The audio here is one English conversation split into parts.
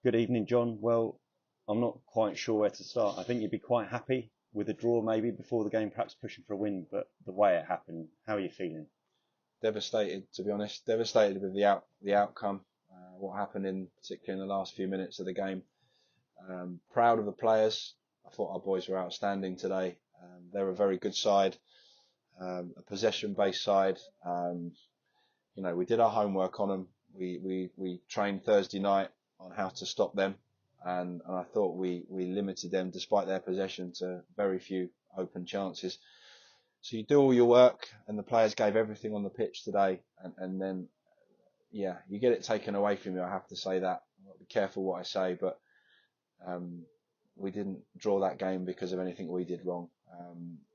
Good evening, John. Well, I'm not quite sure where to start. I think you'd be quite happy with a draw maybe before the game, perhaps pushing for a win, but the way it happened, how are you feeling? Devastated, to be honest. Devastated with the outcome. What happened in particularly in the last few minutes of the game. Proud of the players. I thought our boys were outstanding today. They're a very good side, a possession-based side. We did our homework on them. We trained Thursday night on how to stop them, and I thought we limited them despite their possession to very few open chances. So you do all your work, and the players gave everything on the pitch today, and then you get it taken away from you. I have to say that. I'll be careful what I say, but we didn't draw that game because of anything we did wrong.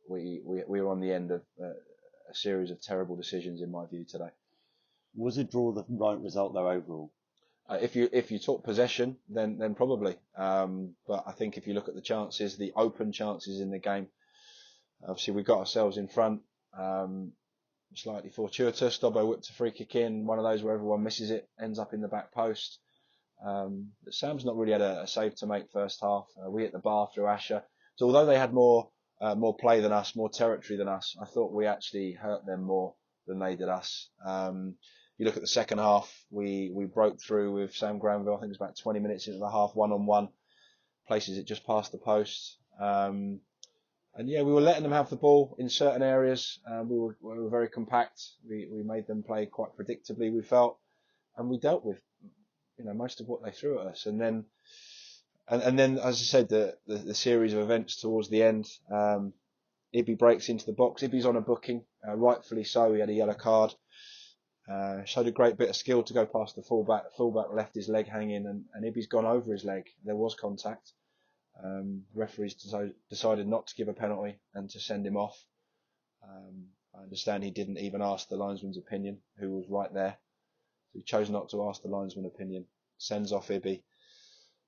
We were on the end of a series of terrible decisions, in my view, today. Was a draw the right result though overall? If you talk possession, then probably. But I think if you look at the chances, the open chances in the game, obviously we got ourselves in front. Slightly fortuitous. Dobbo whipped a free kick in, one of those where everyone misses it, ends up in the back post. But Sam's not really had a save to make first half. We hit the bar through Asher. So although they had more play than us, more territory than us, I thought we actually hurt them more than they did us. You look at the second half, we broke through with Sam Granville. I think it was about 20 minutes into the half, 1-on-1. Places it just past the post. We were letting them have the ball in certain areas. We were very compact. We made them play quite predictably, we felt, and we dealt with most of what they threw at us. And then, as I said, the series of events towards the end. Ibby breaks into the box. Ibby's on a booking, rightfully so. He had a yellow card. Showed a great bit of skill to go past the fullback. The fullback left his leg hanging, and Ibby's gone over his leg. There was contact. The referees decided not to give a penalty and to send him off. I understand he didn't even ask the linesman's opinion, who was right there. So he chose not to ask the linesman opinion. Sends off Ibby.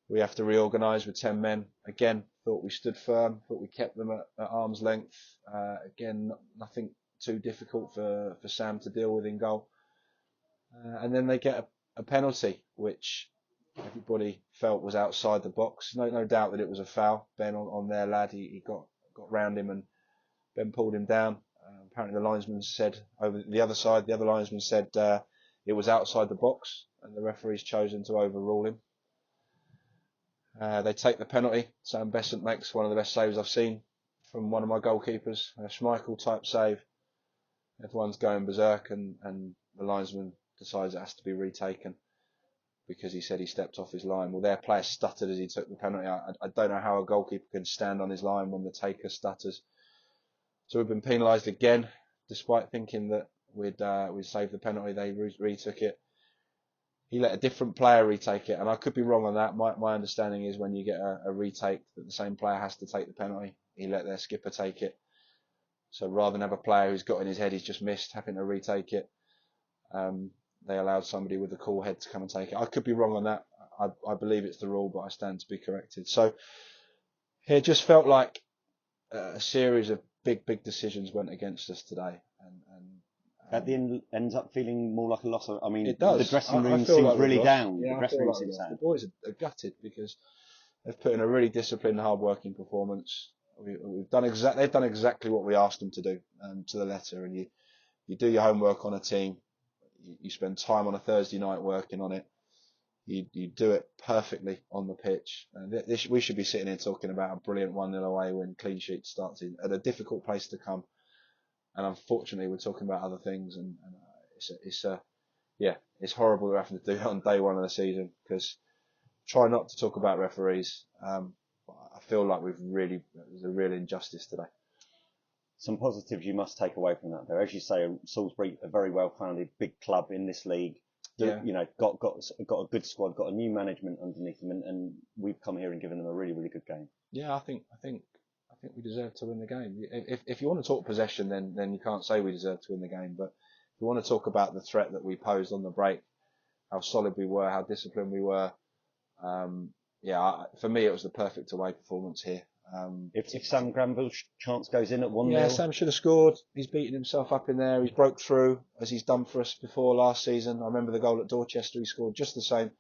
We have to reorganise with 10 men. Again, thought we stood firm. Thought we kept them at arm's length. Again, nothing too difficult for Sam to deal with in goal. And then they get a penalty, which everybody felt was outside the box. No doubt that it was a foul. Ben on their lad, he got round him and Ben pulled him down. Apparently the linesman said over the other side, the other linesman said it was outside the box, and the referee's chosen to overrule him. They take the penalty. Sam Besant makes one of the best saves I've seen from one of my goalkeepers, a Schmeichel type save. Everyone's going berserk, and the linesman decides it has to be retaken because he said he stepped off his line. Well, their player stuttered as he took the penalty. I don't know how a goalkeeper can stand on his line when the taker stutters. So we've been penalised again, despite thinking that we'd saved the penalty. They retook it. He let a different player retake it, and I could be wrong on that. My understanding is when you get a retake, that the same player has to take the penalty. He let their skipper take it. So rather than have a player who's got in his head he's just missed having to retake it, they allowed somebody with a cool head to come and take it. I could be wrong on that. I believe it's the rule, but I stand to be corrected. So it just felt like a series of big decisions went against us today. At the end, ends up feeling more like a loss. I mean, it does. The dressing room I feel seems like really lost. down. Yeah, The dressing room seems down. down. The boys are gutted because they've put in a really disciplined, hard-working performance. They've done exactly what we asked them to do, to the letter. And you do your homework on a team. You spend time on a Thursday night working on it. You do it perfectly on the pitch. And we should be sitting here talking about a brilliant 1-0 away when clean sheet starts at a difficult place to come. And unfortunately, we're talking about other things. And it's horrible we're having to do it on day one of the season, because try not to talk about referees. I feel like there's a real injustice today. Some positives you must take away from that, though. As you say, Salisbury, a very well-founded big club in this league. Yeah. Got a good squad, got a new management underneath them, and we've come here and given them a really, really good game. Yeah, I think we deserve to win the game. If you want to talk possession, then you can't say we deserve to win the game. But if you want to talk about the threat that we posed on the break, how solid we were, how disciplined we were, for me it was the perfect away performance here. If Sam Granville's chance goes in at 1-0, yeah, Sam should have scored. He's beaten himself up in there. He's broke through as he's done for us before last season. I remember the goal at Dorchester. He scored just the same.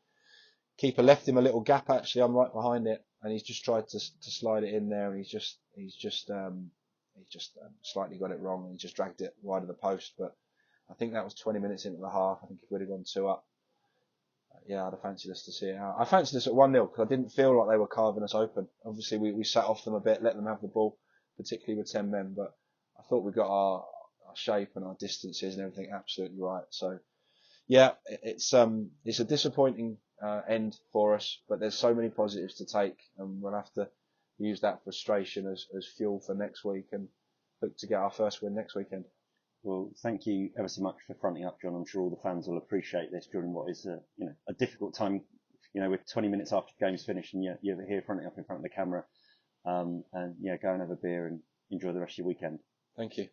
Keeper left him a little gap. Actually, I'm right behind it, and he's just tried to slide it in there, and he's just slightly got it wrong, and he just dragged it wide of the post. But I think that was 20 minutes into the half. I think if we'd have gone 2 up, yeah, I'd have fancied us to see it out. I fancied us at 1-0 because I didn't feel like they were carving us open. Obviously, we sat off them a bit, let them have the ball, particularly with 10 men. But I thought we got our shape and our distances and everything absolutely right. So yeah, it's a disappointing end for us, but there's so many positives to take, and we'll have to use that frustration as fuel for next week and look to get our first win next weekend. Well, thank you ever so much for fronting up, Jon. I'm sure all the fans will appreciate this during what is a difficult time. We're 20 minutes after the game's finished, and you're here fronting up in front of the camera. And yeah, go and have a beer and enjoy the rest of your weekend. Thank you.